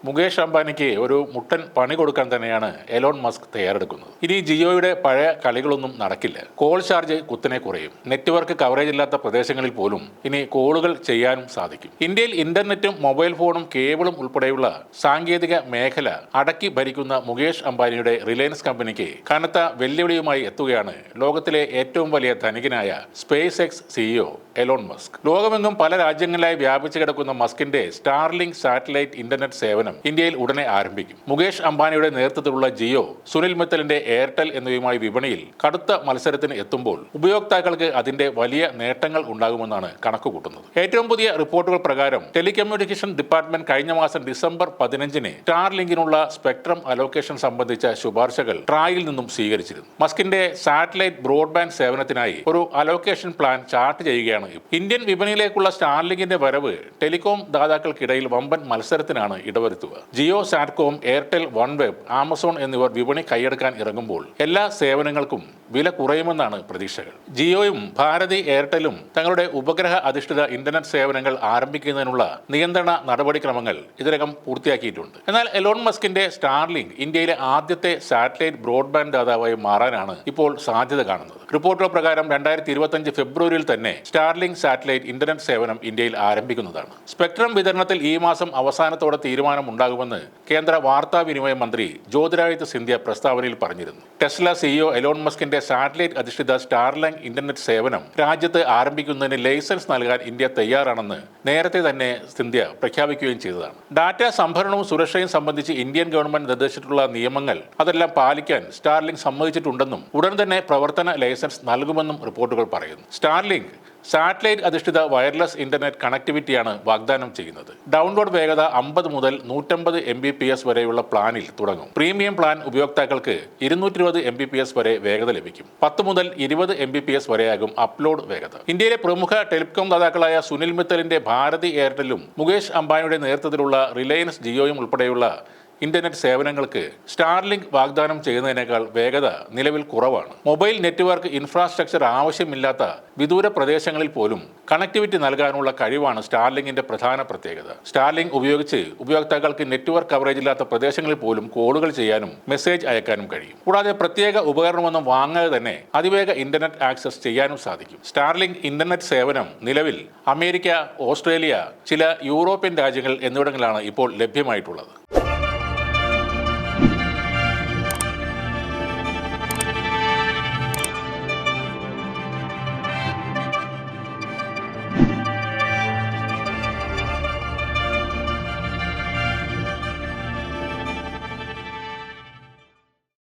മുകേഷ് അംബാനിക്ക് ഒരു മുട്ടൻ പണി കൊടുക്കാൻ തന്നെയാണ് എലോൺ മസ്ക് തയ്യാറെടുക്കുന്നത്. ഇനി ജിയോയുടെ പഴയ കളികളൊന്നും നടക്കില്ല. കോൾ ചാർജ് കുത്തനെ കുറയും. നെറ്റ്വർക്ക് കവറേജ് ഇല്ലാത്ത പ്രദേശങ്ങളിൽ പോലും ഇനി കോളുകൾ ചെയ്യാനും സാധിക്കും. ഇന്ത്യയിൽ ഇന്റർനെറ്റും മൊബൈൽ ഫോണും കേബിളും ഉൾപ്പെടെയുള്ള സാങ്കേതിക മേഖല അടക്കി ഭരിക്കുന്ന മുകേഷ് അംബാനിയുടെ റിലയൻസ് കമ്പനിക്ക് കനത്ത വെല്ലുവിളിയുമായി എത്തുകയാണ് ലോകത്തിലെ ഏറ്റവും വലിയ ധനികനായ SpaceX CEO Elon Musk. ലോകമെങ്ങും പല രാജ്യങ്ങളിലായി വ്യാപിച്ചു കിടക്കുന്ന മസ്കിന്റെ സ്റ്റാർലിങ്ക് സാറ്റലൈറ്റ് ഇന്റർനെറ്റ് സേവനം ഇന്ത്യയിൽ ഉടനെ ആരംഭിക്കും. മുകേഷ് അംബാനിയുടെ നേതൃത്വത്തിലുള്ള ജിയോ, സുനിൽ മിത്തലിന്റെ എയർടെൽ എന്നിവയുമായി വിപണിയിൽ കടുത്ത മത്സരത്തിന് എത്തുമ്പോൾ ഉപയോക്താക്കൾക്ക് അതിന്റെ വലിയ നേട്ടങ്ങൾ ഉണ്ടാകുമെന്നാണ് കണക്കുകൂട്ടുന്നത്. ഏറ്റവും പുതിയ റിപ്പോർട്ടുകൾ പ്രകാരം ടെലികമ്മ്യൂണിക്കേഷൻ ഡിപ്പാർട്ട്മെന്റ് കഴിഞ്ഞ മാസം ഡിസംബർ 15-ന് സ്റ്റാർലിങ്കിനുള്ള സ്പെക്ട്രം അലോക്കേഷൻ സംബന്ധിച്ച ശുപാർശകൾ ട്രായിൽ നിന്നും സ്വീകരിച്ചിരുന്നു. മസ്കിന്റെ സാറ്റലൈറ്റ് ബ്രോഡ്ബാൻഡ് സേവനത്തിനായി ഒരു അലോക്കേഷൻ പ്ലാൻ ചാർട്ട് ചെയ്യുകയാണ്. ഇന്ത്യൻ വിപണിയിലേക്കുള്ള സ്റ്റാർലിങ്കിന്റെ വരവ് ടെലികോം ദാതാക്കൾക്കിടയിൽ വമ്പൻ മത്സരത്തിനാണ് ഇടവരുത്തുക. Jio, satcom, Airtel, OneWeb, Amazon എന്നിവർ വിപണി കൈയടക്കാൻ ഇറങ്ങുമ്പോൾ എല്ലാ സേവനങ്ങൾക്കും വില കുറയുമെന്നാണ് പ്രതീക്ഷകൾ. ജിയോയും ഭാരതി എയർടെലും തങ്ങളുടെ ഉപഗ്രഹ അധിഷ്ഠിത ഇന്റർനെറ്റ് സേവനങ്ങൾ ആരംഭിക്കുന്നതിനുള്ള നിയന്ത്രണ നടപടിക്രമങ്ങൾ ഇതിനകം പൂർത്തിയാക്കിയിട്ടുണ്ട്. എന്നാൽ എലോൺ മസ്കിന്റെ സ്റ്റാർലിങ്ക് ഇന്ത്യയിലെ ആദ്യത്തെ സാറ്റലൈറ്റ് ബ്രോഡ്ബാൻഡ് ദാതാവായി മാറാനാണ് ഇപ്പോൾ സാധ്യത കാണുന്നത്. റിപ്പോർട്ടുകൾ പ്രകാരം 2025 ഫെബ്രുവരിയിൽ തന്നെ സ്റ്റാർലിങ്ക് സാറ്റലൈറ്റ് ഇന്റർനെറ്റ് സേവനം ഇന്ത്യയിൽ ആരംഭിക്കുന്നതാണ്. സ്പെക്ട്രം വിതരണത്തിൽ ഈ മാസം അവസാനത്തോടെ തീരുമാനമുണ്ടാകുമെന്ന് കേന്ദ്ര വാർത്താവിനിമയ മന്ത്രി ജ്യോതിരാദിത്യ സിന്ധ്യ പ്രസ്താവനയിൽ പറഞ്ഞിരുന്നു. ടെസ്ല സിഇഒ എലോൺ മസ്കിന്റെ സാറ്റലൈറ്റ് അധിഷ്ഠിത സ്റ്റാർലിങ്ക് ഇന്റർനെറ്റ് സേവനം രാജ്യത്ത് ആരംഭിക്കുന്നതിന് ലൈസൻസ് നൽകാൻ ഇന്ത്യ തയ്യാറാണെന്ന് നേരത്തെ തന്നെ സിന്ധ്യ പ്രഖ്യാപിക്കുകയും ചെയ്തതാണ്. ഡാറ്റ സംഭരണവും സുരക്ഷയും സംബന്ധിച്ച് ഇന്ത്യൻ ഗവൺമെന്റ് നിർദ്ദേശിച്ചിട്ടുള്ള നിയമങ്ങൾ അതെല്ലാം പാലിക്കാൻ സ്റ്റാർലിങ്ക് സമ്മതിച്ചിട്ടുണ്ടെന്നും ഉടൻ തന്നെ പ്രവർത്തന ലൈസൻസ് നൽകുമെന്നും റിപ്പോർട്ടുകൾ പറയുന്നു. സ്റ്റാർലിങ്ക് സാറ്റലൈറ്റ് അധിഷ്ഠിത വയർലെസ് ഇന്റർനെറ്റ് കണക്ടിവിറ്റിയാണ് വാഗ്ദാനം ചെയ്യുന്നത്. ഡൗൺലോഡ് വേഗത 50 മുതൽ 150 Mbps വരെയുള്ള പ്ലാനിൽ തുടങ്ങും. പ്രീമിയം പ്ലാൻ ഉപയോക്താക്കൾക്ക് 220 Mbps വരെ വേഗത ലഭിക്കും. 10 മുതൽ 20 Mbps വരെയാകും അപ്ലോഡ് വേഗത. ഇന്ത്യയിലെ പ്രമുഖ ടെലികോം ദാതാക്കളായ സുനിൽ മിത്തലിന്റെ ഭാരതി എയർടെലും മുകേഷ് അംബാനിയുടെ നേതൃത്വത്തിലുള്ള റിലയൻസ് ജിയോയും ഉൾപ്പെടെയുള്ള ഇന്റർനെറ്റ് സേവനങ്ങൾക്ക് സ്റ്റാർലിങ്ക് വാഗ്ദാനം ചെയ്യുന്നതിനേക്കാൾ വേഗത നിലവിൽ കുറവാണ്. മൊബൈൽ നെറ്റ്വർക്ക് ഇൻഫ്രാസ്ട്രക്ചർ ആവശ്യമില്ലാത്ത വിദൂര പ്രദേശങ്ങളിൽ പോലും കണക്ടിവിറ്റി നൽകാനുള്ള കഴിവാണ് സ്റ്റാർലിങ്കിന്റെ പ്രധാന പ്രത്യേകത. സ്റ്റാർലിങ്ക് ഉപയോഗിച്ച് ഉപയോക്താക്കൾക്ക് നെറ്റ്വർക്ക് കവറേജ് ഇല്ലാത്ത പ്രദേശങ്ങളിൽ പോലും കോളുകൾ ചെയ്യാനും മെസ്സേജ് അയക്കാനും കഴിയും. കൂടാതെ പ്രത്യേക ഉപകരണമൊന്നും വാങ്ങാതെ തന്നെ അതിവേഗ ഇന്റർനെറ്റ് ആക്സസ് ചെയ്യാനും സാധിക്കും. സ്റ്റാർലിങ്ക് ഇന്റർനെറ്റ് സേവനം നിലവിൽ അമേരിക്ക, ഓസ്ട്രേലിയ, ചില യൂറോപ്യൻ രാജ്യങ്ങൾ എന്നിവിടങ്ങളിലാണ് ഇപ്പോൾ ലഭ്യമായിട്ടുള്ളത്.